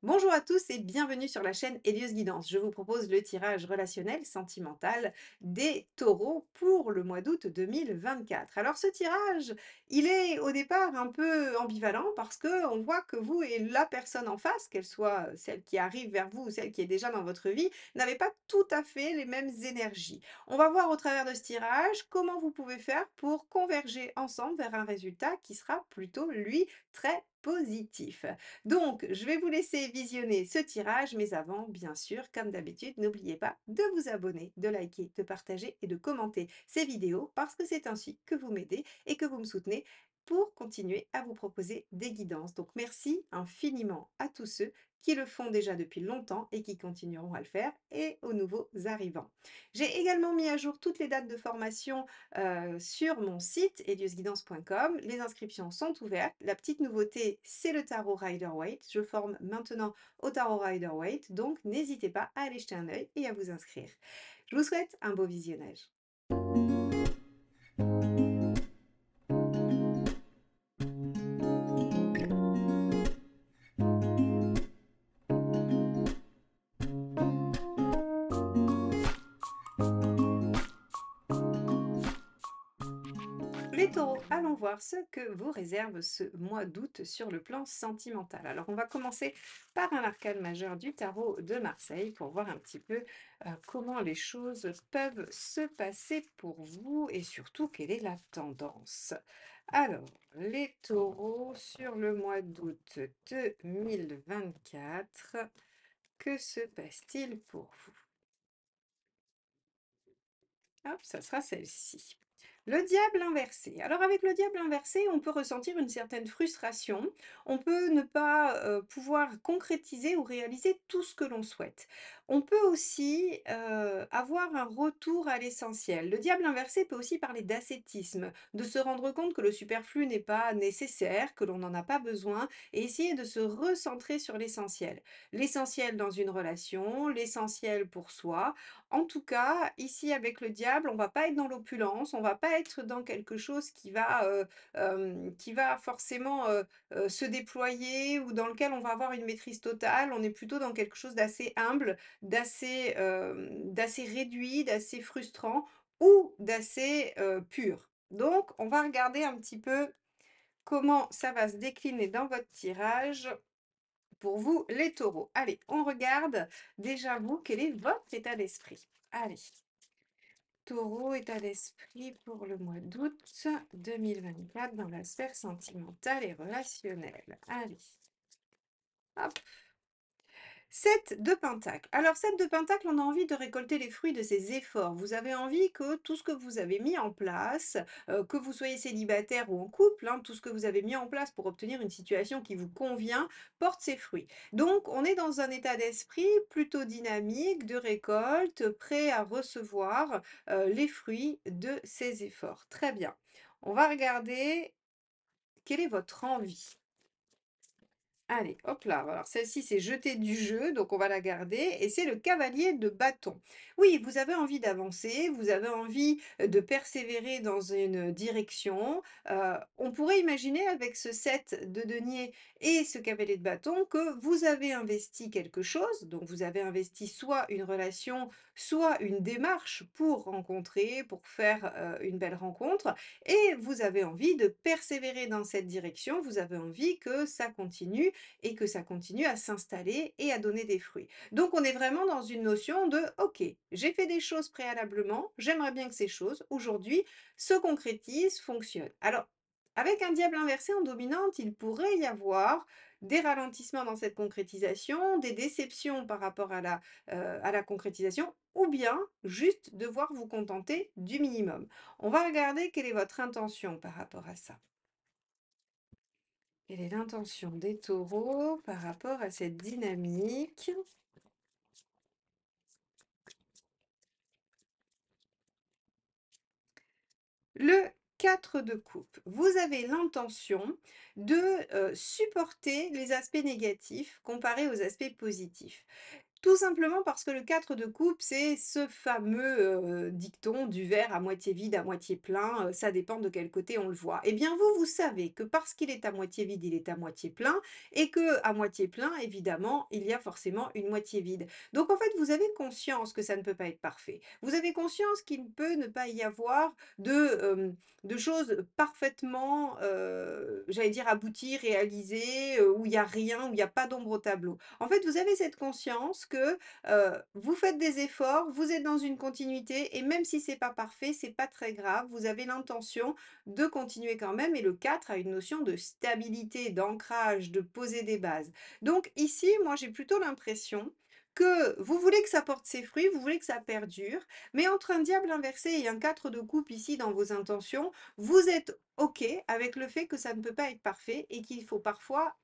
Bonjour à tous et bienvenue sur la chaîne Hélios Guidance. Je vous propose le tirage relationnel sentimental des taureaux pour le mois d'août 2024. Alors ce tirage, il est au départ un peu ambivalent parce que on voit que vous et la personne en face, qu'elle soit celle qui arrive vers vous ou celle qui est déjà dans votre vie, n'avez pas tout à fait les mêmes énergies. On va voir au travers de ce tirage comment vous pouvez faire pour converger ensemble vers un résultat qui sera plutôt, lui, très positif. Donc, je vais vous laisser visionner ce tirage, mais avant, bien sûr, comme d'habitude, n'oubliez pas de vous abonner, de liker, de partager et de commenter ces vidéos parce que c'est ainsi que vous m'aidez et que vous me soutenez pour continuer à vous proposer des guidances. Donc, merci infiniment à tous ceux qui le font déjà depuis longtemps et qui continueront à le faire et aux nouveaux arrivants. J'ai également mis à jour toutes les dates de formation sur mon site heliosguidance.com. Les inscriptions sont ouvertes. La petite nouveauté, c'est le tarot Rider-Waite. Je forme maintenant au tarot Rider-Waite, donc n'hésitez pas à aller jeter un œil et à vous inscrire. Je vous souhaite un beau visionnage. Les taureaux, allons voir ce que vous réserve ce mois d'août sur le plan sentimental. Alors, on va commencer par un arcane majeur du tarot de Marseille pour voir un petit peu comment les choses peuvent se passer pour vous et surtout quelle est la tendance. Alors, les taureaux sur le mois d'août 2024, que se passe-t-il pour vous? Hop, ça sera celle-ci. Le diable inversé. Alors avec le diable inversé, on peut ressentir une certaine frustration, on peut ne pas pouvoir concrétiser ou réaliser tout ce que l'on souhaite. On peut aussi avoir un retour à l'essentiel. Le diable inversé peut aussi parler d'ascétisme, de se rendre compte que le superflu n'est pas nécessaire, que l'on n'en a pas besoin, et essayer de se recentrer sur l'essentiel. L'essentiel dans une relation, l'essentiel pour soi, en tout cas, ici avec le diable, on va pas être dans l'opulence, on va pas être dans quelque chose qui va forcément, se déployer ou dans lequel on va avoir une maîtrise totale. On est plutôt dans quelque chose d'assez humble, d'assez réduit, d'assez frustrant ou d'assez, pur. Donc on va regarder un petit peu comment ça va se décliner dans votre tirage pour vous, les taureaux. Allez, on regarde déjà vous, quel est votre état d'esprit? Allez, taureau, état d'esprit pour le mois d'août 2024 dans la sphère sentimentale et relationnelle. Allez, hop. 7 de Pentacle. Alors 7 de Pentacle, on a envie de récolter les fruits de ses efforts. Vous avez envie que tout ce que vous avez mis en place, que vous soyez célibataire ou en couple, hein, tout ce que vous avez mis en place pour obtenir une situation qui vous convient, porte ses fruits. Donc on est dans un état d'esprit plutôt dynamique, de récolte, prêt à recevoir, les fruits de ses efforts. Très bien. On va regarder quelle est votre envie. Allez, hop là, alors celle-ci, c'est jeter du jeu, donc on va la garder et c'est le cavalier de bâton. Oui, vous avez envie d'avancer, vous avez envie de persévérer dans une direction. On pourrait imaginer avec ce 7 de denier et ce cavalier de bâton que vous avez investi quelque chose, donc vous avez investi soit une relation, soit une démarche pour rencontrer, pour faire une belle rencontre, et vous avez envie de persévérer dans cette direction, vous avez envie que ça continue et que ça continue à s'installer et à donner des fruits. Donc on est vraiment dans une notion de OK, j'ai fait des choses préalablement, j'aimerais bien que ces choses aujourd'hui se concrétisent, fonctionnent. Alors, avec un diable inversé en dominante, il pourrait y avoir des ralentissements dans cette concrétisation, des déceptions par rapport à la concrétisation, ou bien juste devoir vous contenter du minimum. On va regarder quelle est votre intention par rapport à ça. Quelle est l'intention des taureaux par rapport à cette dynamique? Le 4 de coupe. Vous avez l'intention de supporter les aspects négatifs comparés aux aspects positifs. Tout simplement parce que le 4 de coupe, c'est ce fameux, dicton du verre à moitié vide, à moitié plein, ça dépend de quel côté on le voit. Eh bien vous, vous savez que parce qu'il est à moitié vide, il est à moitié plein et que à moitié plein, évidemment, il y a forcément une moitié vide. Donc en fait, vous avez conscience que ça ne peut pas être parfait. Vous avez conscience qu'il ne peut ne pas y avoir de choses parfaitement, j'allais dire abouties, réalisées, où il y a rien, où il y a pas d'ombre au tableau. En fait, vous avez cette conscience que, vous faites des efforts, vous êtes dans une continuité et même si c'est pas parfait, c'est pas très grave. Vous avez l'intention de continuer quand même et le 4 a une notion de stabilité, d'ancrage, de poser des bases. Donc ici, moi, j'ai plutôt l'impression que vous voulez que ça porte ses fruits, vous voulez que ça perdure, mais entre un diable inversé et un 4 de coupe ici dans vos intentions, vous êtes OK avec le fait que ça ne peut pas être parfait et qu'il faut parfois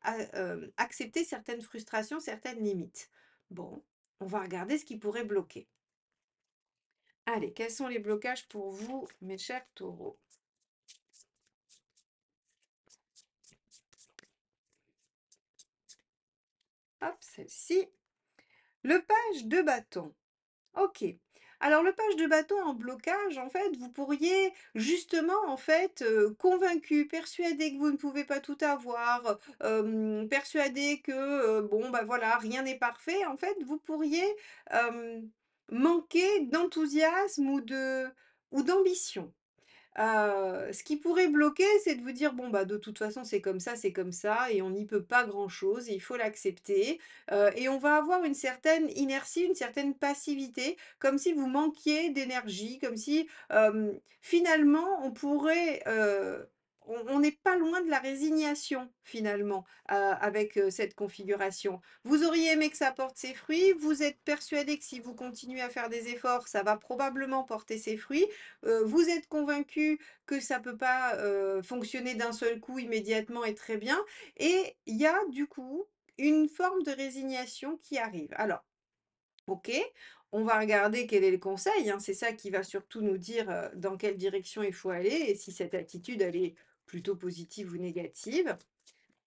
accepter certaines frustrations, certaines limites. Bon, on va regarder ce qui pourrait bloquer. Allez, quels sont les blocages pour vous, mes chers taureaux? Hop, celle-ci. Le page de bâton. OK. Alors le page de bâton en blocage, en fait, vous pourriez justement, en fait, convaincu, persuadé que vous ne pouvez pas tout avoir, persuadé que, bon, bah, voilà, rien n'est parfait, en fait, vous pourriez, manquer d'enthousiasme ou d'ambition. Ce qui pourrait bloquer, c'est de vous dire: «Bon, bah, de toute façon, c'est comme ça et on n'y peut pas grand-chose et il faut l'accepter». Et on va avoir une certaine inertie, une certaine passivité, comme si vous manquiez d'énergie, comme si, finalement, on pourrait, on n'est pas loin de la résignation, finalement, avec, cette configuration. Vous auriez aimé que ça porte ses fruits, vous êtes persuadé que si vous continuez à faire des efforts, ça va probablement porter ses fruits. Vous êtes convaincu que ça peut pas, fonctionner d'un seul coup immédiatement et très bien et il y a du coup une forme de résignation qui arrive. Alors, OK, on va regarder quel est le conseil, hein, c'est ça qui va surtout nous dire, dans quelle direction il faut aller et si cette attitude, elle est plutôt positive ou négative.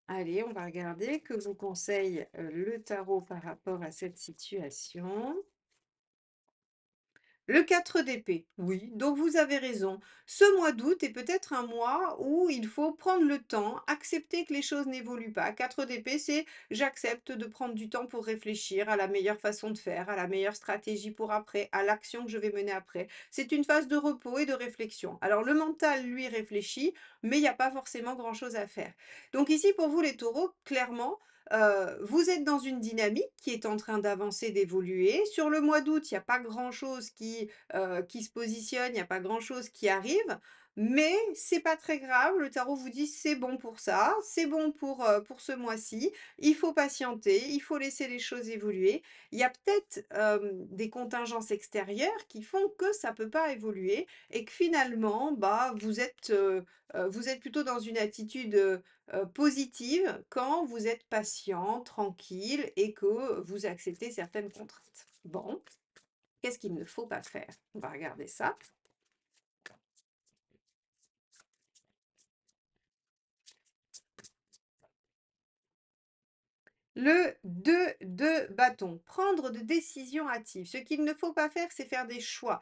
Allez, on va regarder que vous conseille, le tarot par rapport à cette situation. Le 4 d'épée, oui, donc vous avez raison. Ce mois d'août est peut-être un mois où il faut prendre le temps, accepter que les choses n'évoluent pas. 4 d'épée, c'est j'accepte de prendre du temps pour réfléchir à la meilleure façon de faire, à la meilleure stratégie pour après, à l'action que je vais mener après. C'est une phase de repos et de réflexion. Alors le mental, lui, réfléchit, mais il n'y a pas forcément grand-chose à faire. Donc ici, pour vous les taureaux, clairement, vous êtes dans une dynamique qui est en train d'avancer, d'évoluer. Sur le mois d'août, il y a pas grand-chose qui se positionne, il n'y a pas grand-chose qui arrive, mais c'est pas très grave. Le tarot vous dit: «C'est bon pour ça, c'est bon pour ce mois-ci, il faut patienter, il faut laisser les choses évoluer». Il y a peut-être, des contingences extérieures qui font que ça peut pas évoluer et que finalement, bah, vous êtes plutôt dans une attitude, positive quand vous êtes patient, tranquille et que vous acceptez certaines contraintes. Bon, qu'est-ce qu'il ne faut pas faire? On va regarder ça. Le 2 de bâton, prendre de décisions hâtives. Ce qu'il ne faut pas faire, c'est faire des choix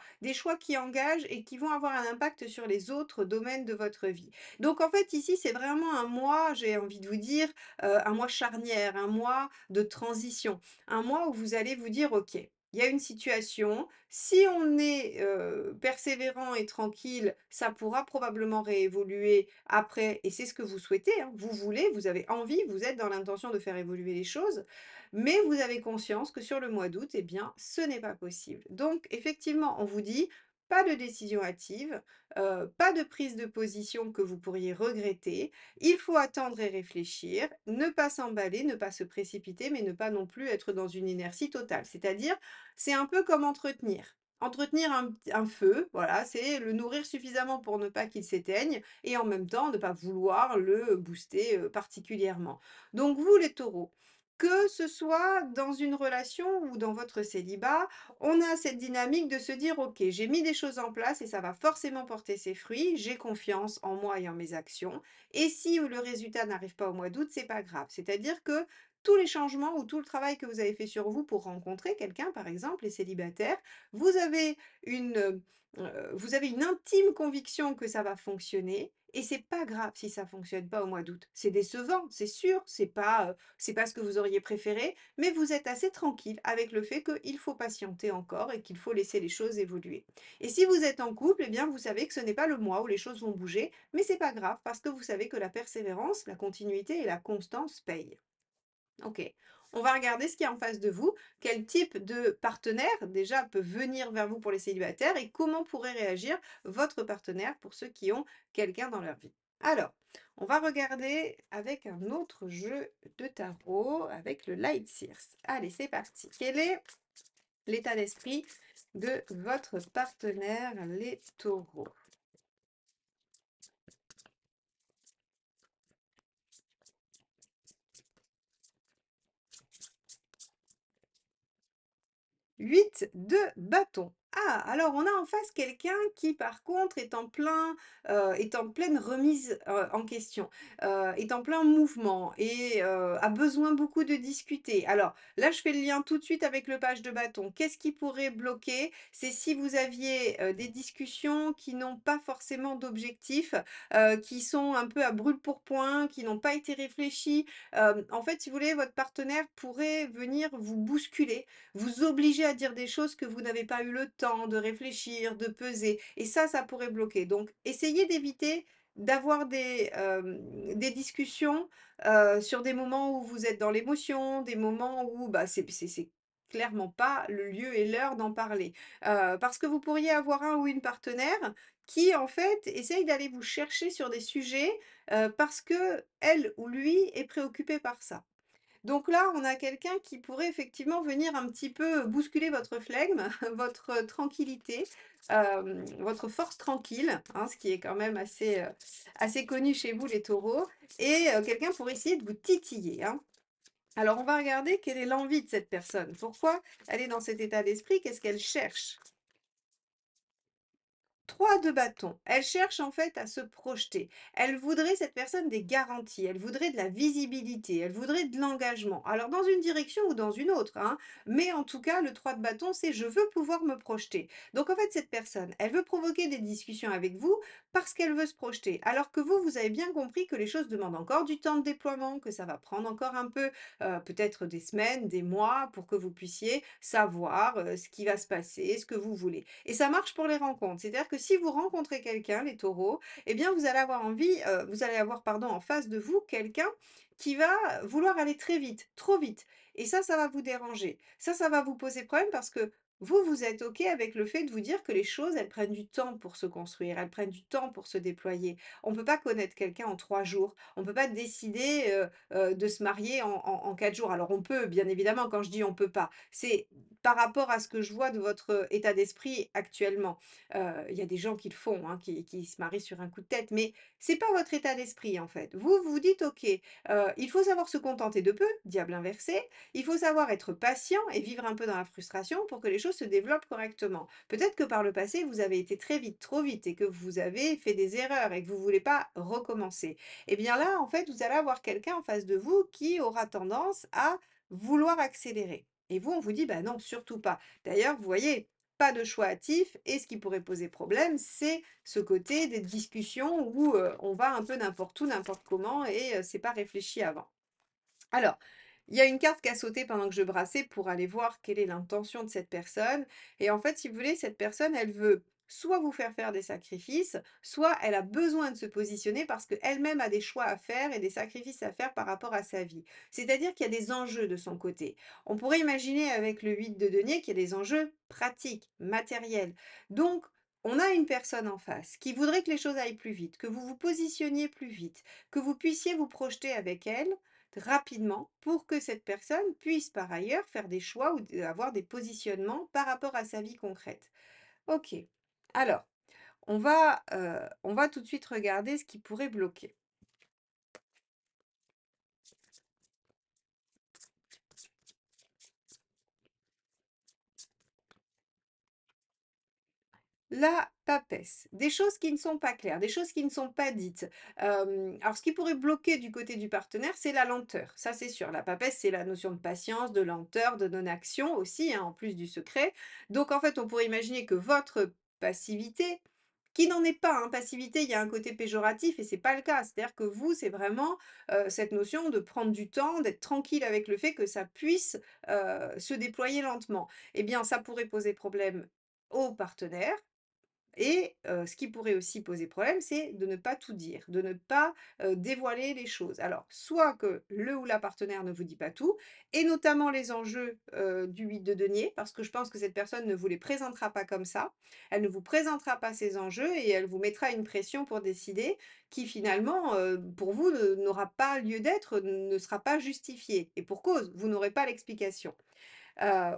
qui engagent et qui vont avoir un impact sur les autres domaines de votre vie. Donc en fait, ici, c'est vraiment un mois, j'ai envie de vous dire, un mois charnière, un mois de transition, un mois où vous allez vous dire: «OK, il y a une situation, si on est, persévérant et tranquille, ça pourra probablement réévoluer après et c'est ce que vous souhaitez, hein. Vous voulez, vous avez envie, vous êtes dans l'intention de faire évoluer les choses, mais vous avez conscience que sur le mois d'août, eh bien, ce n'est pas possible. Donc effectivement, on vous dit: «Pas de décision hâtive, pas de prise de position que vous pourriez regretter. Il faut attendre et réfléchir, ne pas s'emballer, ne pas se précipiter, mais ne pas non plus être dans une inertie totale». C'est-à-dire, c'est un peu comme entretenir. Entretenir un feu, voilà, c'est le nourrir suffisamment pour ne pas qu'il s'éteigne et en même temps ne pas vouloir le booster, particulièrement. Donc vous les taureaux, que ce soit dans une relation ou dans votre célibat, on a cette dynamique de se dire: «OK, j'ai mis des choses en place et ça va forcément porter ses fruits, j'ai confiance en moi et en mes actions et si le résultat n'arrive pas au mois d'août, c'est pas grave». C'est-à-dire que tous les changements ou tout le travail que vous avez fait sur vous pour rencontrer quelqu'un, par exemple, les célibataires, vous avez une, vous avez une intime conviction que ça va fonctionner et c'est pas grave si ça fonctionne pas au mois d'août. C'est décevant, c'est sûr, c'est pas ce que vous auriez préféré, mais vous êtes assez tranquille avec le fait qu'il faut patienter encore et qu'il faut laisser les choses évoluer. Et si vous êtes en couple, eh bien, vous savez que ce n'est pas le mois où les choses vont bouger, mais c'est pas grave parce que vous savez que la persévérance, la continuité et la constance payent. OK. On va regarder ce qu'il y a en face de vous. Quel type de partenaire déjà peut venir vers vous pour les célibataires et comment pourrait réagir votre partenaire pour ceux qui ont quelqu'un dans leur vie. Alors, on va regarder avec un autre jeu de tarot, avec le Light Sears. Allez, c'est parti. Quel est l'état d'esprit de votre partenaire, les taureaux? 8 de bâton. Ah, alors on a en face quelqu'un qui par contre est en pleine remise, en question, est en plein mouvement et a besoin beaucoup de discuter. Alors là, je fais le lien tout de suite avec le page de bâton. Qu'est-ce qui pourrait bloquer? C'est si vous aviez, des discussions qui n'ont pas forcément d'objectif, qui sont un peu à brûle-pourpoint, qui n'ont pas été réfléchies. En fait, si vous voulez, votre partenaire pourrait venir vous bousculer, vous obliger à dire des choses que vous n'avez pas eu le temps de réfléchir, de peser et ça pourrait bloquer. Donc essayez d'éviter d'avoir des discussions, sur des moments où vous êtes dans l'émotion, des moments où, bah, c'est clairement pas le lieu et l'heure d'en parler. Parce que vous pourriez avoir un ou une partenaire qui, en fait, essaye d'aller vous chercher sur des sujets, parce qu'elle ou lui est préoccupé par ça. Donc là, on a quelqu'un qui pourrait effectivement venir un petit peu bousculer votre flegme, votre tranquillité, votre force tranquille, hein, ce qui est quand même assez connu chez vous les taureaux et quelqu'un pour essayer de vous titiller, hein. Alors on va regarder quelle est l'envie de cette personne. Pourquoi elle est dans cet état d'esprit? Qu'est-ce qu'elle cherche? 3 de bâton. Elle cherche en fait à se projeter. Elle voudrait, cette personne, des garanties. Elle voudrait de la visibilité. Elle voudrait de l'engagement. Alors dans une direction ou dans une autre, hein. Mais en tout cas, le 3 de bâton, c'est je veux pouvoir me projeter. Donc en fait, cette personne, elle veut provoquer des discussions avec vous parce qu'elle veut se projeter. Alors que vous avez bien compris que les choses demandent encore du temps de déploiement, que ça va prendre encore un peu, peut-être des semaines, des mois, pour que vous puissiez savoir ce qui va se passer, ce que vous voulez. Et ça marche pour les rencontres. C'est-à-dire que si vous rencontrez quelqu'un, les taureaux, eh bien, vous allez avoir, pardon, en face de vous quelqu'un qui va vouloir aller très vite, trop vite. Et ça va vous déranger. Ça va vous poser problème parce que vous êtes OK avec le fait de vous dire que les choses, elles prennent du temps pour se construire, elles prennent du temps pour se déployer. On ne peut pas connaître quelqu'un en 3 jours. On ne peut pas décider de se marier en 4 jours. Alors on peut, bien évidemment, quand je dis on peut pas, c'est par rapport à ce que je vois de votre état d'esprit actuellement. Il y a des gens qui le font, hein, qui se marient sur un coup de tête, mais c'est pas votre état d'esprit, en fait. Vous vous dites: «OK, il faut savoir se contenter de peu», diable inversé, il faut savoir être patient et vivre un peu dans la frustration pour que les choses se développent correctement. Peut-être que par le passé, vous avez été très vite, trop vite et que vous avez fait des erreurs et que vous voulez pas recommencer. Et bien là, en fait, vous allez avoir quelqu'un en face de vous qui aura tendance à vouloir accélérer. Et vous, on vous dit: «Bah non, surtout pas». D'ailleurs, vous voyez, pas de choix hâtif et ce qui pourrait poser problème, c'est ce côté des discussions où, on va un peu n'importe où, n'importe comment et c'est pas réfléchi avant. Alors, il y a une carte qui a sauté pendant que je brassais pour aller voir quelle est l'intention de cette personne. Et en fait, si vous voulez, cette personne, elle veut soit vous faire faire des sacrifices, soit elle a besoin de se positionner parce qu'elle-même a des choix à faire et des sacrifices à faire par rapport à sa vie. C'est-à-dire qu'il y a des enjeux de son côté. On pourrait imaginer avec le 8 de denier qu'il y a des enjeux pratiques, matériels. Donc, on a une personne en face qui voudrait que les choses aillent plus vite, que vous vous positionniez plus vite, que vous puissiez vous projeter avec elle rapidement pour que cette personne puisse par ailleurs faire des choix ou avoir des positionnements par rapport à sa vie concrète. OK. Alors, on va tout de suite regarder ce qui pourrait bloquer. la papesse, des choses qui ne sont pas claires, des choses qui ne sont pas dites. Alors ce qui pourrait bloquer du côté du partenaire, c'est la lenteur, ça c'est sûr. La papesse, c'est la notion de patience, de lenteur, de non-action aussi, hein, en plus du secret. Donc en fait, on pourrait imaginer que votre passivité, qui n'en est pas, hein, passivité, il y a un côté péjoratif et c'est pas le cas. C'est-à-dire que vous, c'est vraiment, cette notion de prendre du temps, d'être tranquille avec le fait que ça puisse, se déployer lentement. Eh bien, ça pourrait poser problème au partenaire et ce qui pourrait aussi poser problème, c'est de ne pas tout dire, de ne pas, dévoiler les choses. Alors, soit que le ou la partenaire ne vous dit pas tout et notamment les enjeux, du 8 de denier, parce que je pense que cette personne ne vous les présentera pas comme ça. Elle ne vous présentera pas ces enjeux et elle vous mettra une pression pour décider qui finalement, pour vous, n'aura pas lieu d'être, ne sera pas justifiée et pour cause, vous n'aurez pas l'explication.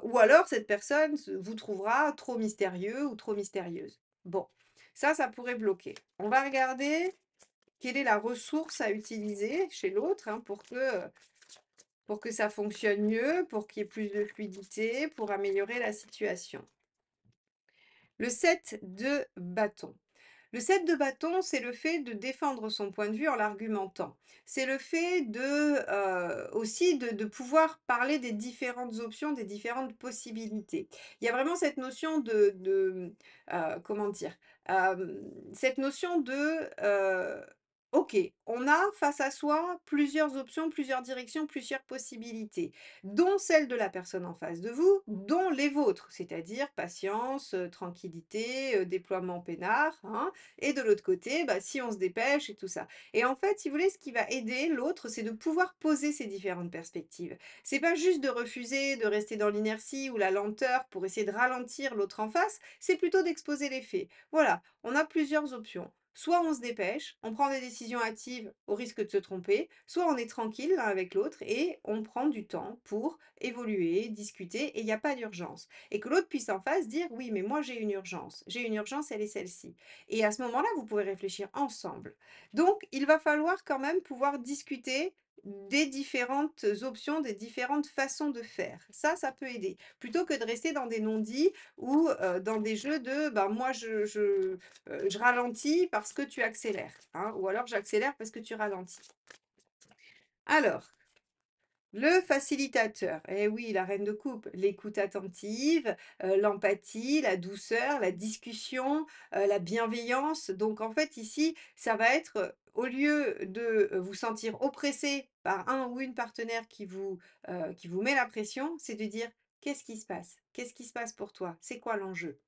Ou alors cette personne vous trouvera trop mystérieux ou trop mystérieuse. Bon, ça pourrait bloquer. On va regarder quelle est la ressource à utiliser chez l'autre, hein, pour que ça fonctionne mieux, pour qu'il y ait plus de fluidité, pour améliorer la situation. Le 7 de bâton. Le 7 de bâton, c'est le fait de défendre son point de vue en l'argumentant. C'est le fait aussi de pouvoir parler des différentes options, des différentes possibilités. Il y a vraiment cette notion comment dire? Cette notion OK, on a face à soi plusieurs options, plusieurs directions, plusieurs possibilités, dont celle de la personne en face de vous, dont les vôtres, c'est-à-dire patience, tranquillité, déploiement peinard, hein. Et de l'autre côté, bah, si on se dépêche et tout ça. Et en fait, si vous voulez, ce qui va aider l'autre, c'est de pouvoir poser ces différentes perspectives. C'est pas juste de refuser, de rester dans l'inertie ou la lenteur pour essayer de ralentir l'autre en face, c'est plutôt d'exposer les faits. Voilà, on a plusieurs options. Soit on se dépêche, on prend des décisions hâtives au risque de se tromper, soit on est tranquille l'un avec l'autre et on prend du temps pour évoluer, discuter et il n'y a pas d'urgence. Et que l'autre puisse en face dire oui, mais moi j'ai une urgence. J'ai une urgence, elle est celle-ci. Et à ce moment-là, vous pouvez réfléchir ensemble. Donc, il va falloir quand même pouvoir discuter des différentes options, des différentes façons de faire. Ça peut aider. Plutôt que de rester dans des non-dits ou dans des jeux de bah, moi je ralentis parce que tu accélères, hein, ou alors j'accélère parce que tu ralentis. Alors, le facilitateur, eh oui, la reine de coupe, l'écoute attentive, l'empathie, la douceur, la discussion, la bienveillance. Donc en fait ici, ça va être, au lieu de, vous sentir oppressé par un ou une partenaire qui vous met la pression, c'est de dire: «Qu'est-ce qui se passe? Qu'est-ce qui se passe pour toi? C'est quoi l'enjeu?»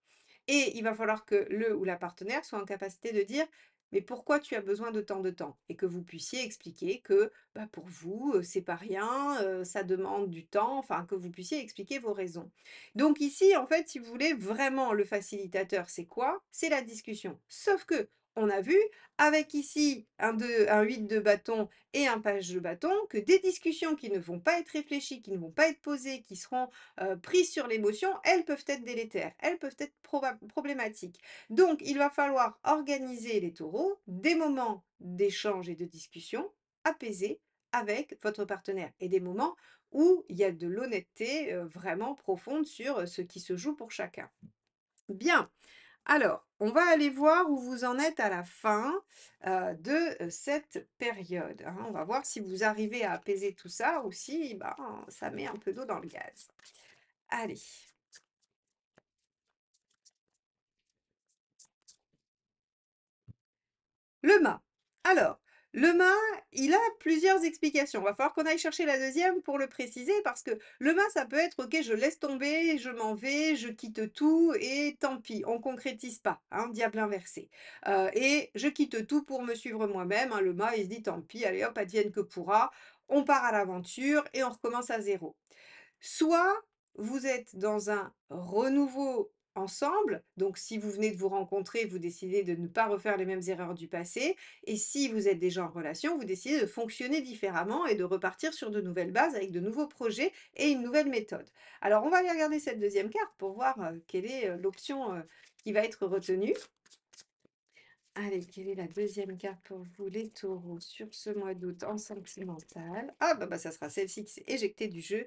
Et il va falloir que le ou la partenaire soit en capacité de dire: «Mais pourquoi tu as besoin de tant de temps?» et que vous puissiez expliquer que, bah, pour vous, c'est pas rien, ça demande du temps, enfin que vous puissiez expliquer vos raisons. Donc ici, en fait, si vous voulez, vraiment le facilitateur, c'est quoi? C'est la discussion. Sauf que on a vu avec ici un 8 de bâton et un page de bâton que des discussions qui ne vont pas être réfléchies, qui ne vont pas être posées, qui seront prises sur l'émotion, elles peuvent être délétères, elles peuvent être problématiques. Donc, il va falloir organiser les taureaux, des moments d'échange et de discussion apaisés avec votre partenaire et des moments où il y a de l'honnêteté vraiment profonde sur ce qui se joue pour chacun. Bien, alors, on va aller voir où vous en êtes à la fin de cette période, hein. On va voir si vous arrivez à apaiser tout ça ou si ben, ça met un peu d'eau dans le gaz. Allez. Le mât. Alors, le mât, il a plusieurs explications. Va falloir qu'on aille chercher la deuxième pour le préciser parce que le mât, ça peut être: «OK, je laisse tomber, je m'en vais, je quitte tout et tant pis». On concrétise pas, hein, diable inversé. Et je quitte tout pour me suivre moi-même, hein. Le mât, il se dit: «Tant pis, allez hop, advienne que pourra». On part à l'aventure et on recommence à zéro. Soit vous êtes dans un renouveau ensemble, donc si vous venez de vous rencontrer, vous décidez de ne pas refaire les mêmes erreurs du passé et si vous êtes déjà en relation, vous décidez de fonctionner différemment et de repartir sur de nouvelles bases avec de nouveaux projets et une nouvelle méthode. Alors on va aller regarder cette deuxième carte pour voir, quelle est, l'option, qui va être retenue. Allez, quelle est la deuxième carte pour vous les taureaux sur ce mois d'août en sentimental? Ah bah, ça sera celle-ci qui s'est éjectée du jeu.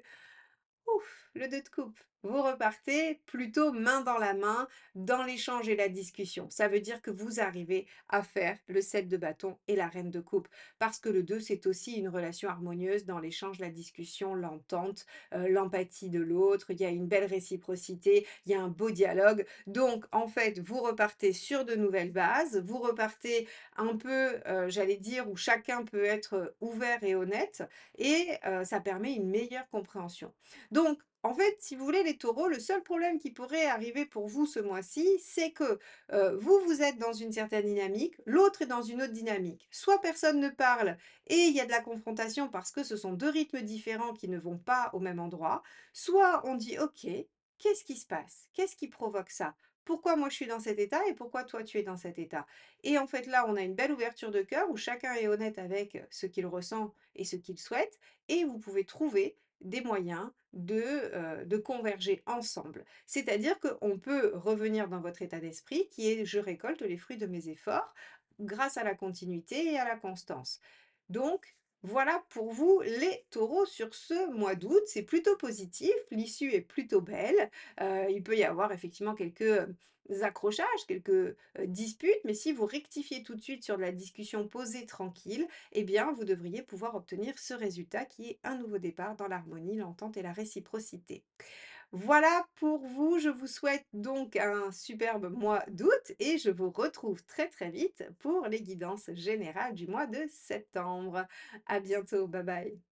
Ouf! le 2 de coupe. Vous repartez plutôt main dans la main dans l'échange et la discussion. Ça veut dire que vous arrivez à faire le 7 de bâton et la reine de coupe. Parce que le 2, c'est aussi une relation harmonieuse dans l'échange, la discussion, l'entente, l'empathie de l'autre. Il y a une belle réciprocité, il y a un beau dialogue. Donc, en fait, vous repartez sur de nouvelles bases. Vous repartez un peu, j'allais dire, où chacun peut être ouvert et honnête. Et ça permet une meilleure compréhension. Donc, en fait, si vous voulez, les taureaux, le seul problème qui pourrait arriver pour vous ce mois-ci, c'est que vous, vous êtes dans une certaine dynamique, l'autre est dans une autre dynamique. Soit personne ne parle et il y a de la confrontation parce que ce sont deux rythmes différents qui ne vont pas au même endroit, soit on dit, OK, qu'est-ce qui se passe? Qu'est-ce qui provoque ça? Pourquoi moi je suis dans cet état et pourquoi toi tu es dans cet état? Et en fait là, on a une belle ouverture de cœur où chacun est honnête avec ce qu'il ressent et ce qu'il souhaite, et vous pouvez trouver des moyens de converger ensemble. C'est-à-dire qu'on peut revenir dans votre état d'esprit qui est: «Je récolte les fruits de mes efforts», grâce à la continuité et à la constance. Donc voilà pour vous les taureaux sur ce mois d'août. C'est plutôt positif, l'issue est plutôt belle. Il peut y avoir effectivement quelques, accrochages, quelques, disputes, mais si vous rectifiez tout de suite sur de la discussion posée, tranquille, eh bien, vous devriez pouvoir obtenir ce résultat qui est un nouveau départ dans l'harmonie, l'entente et la réciprocité. Voilà pour vous, je vous souhaite donc un superbe mois d'août et je vous retrouve très très vite pour les guidances générales du mois de septembre. À bientôt, bye bye.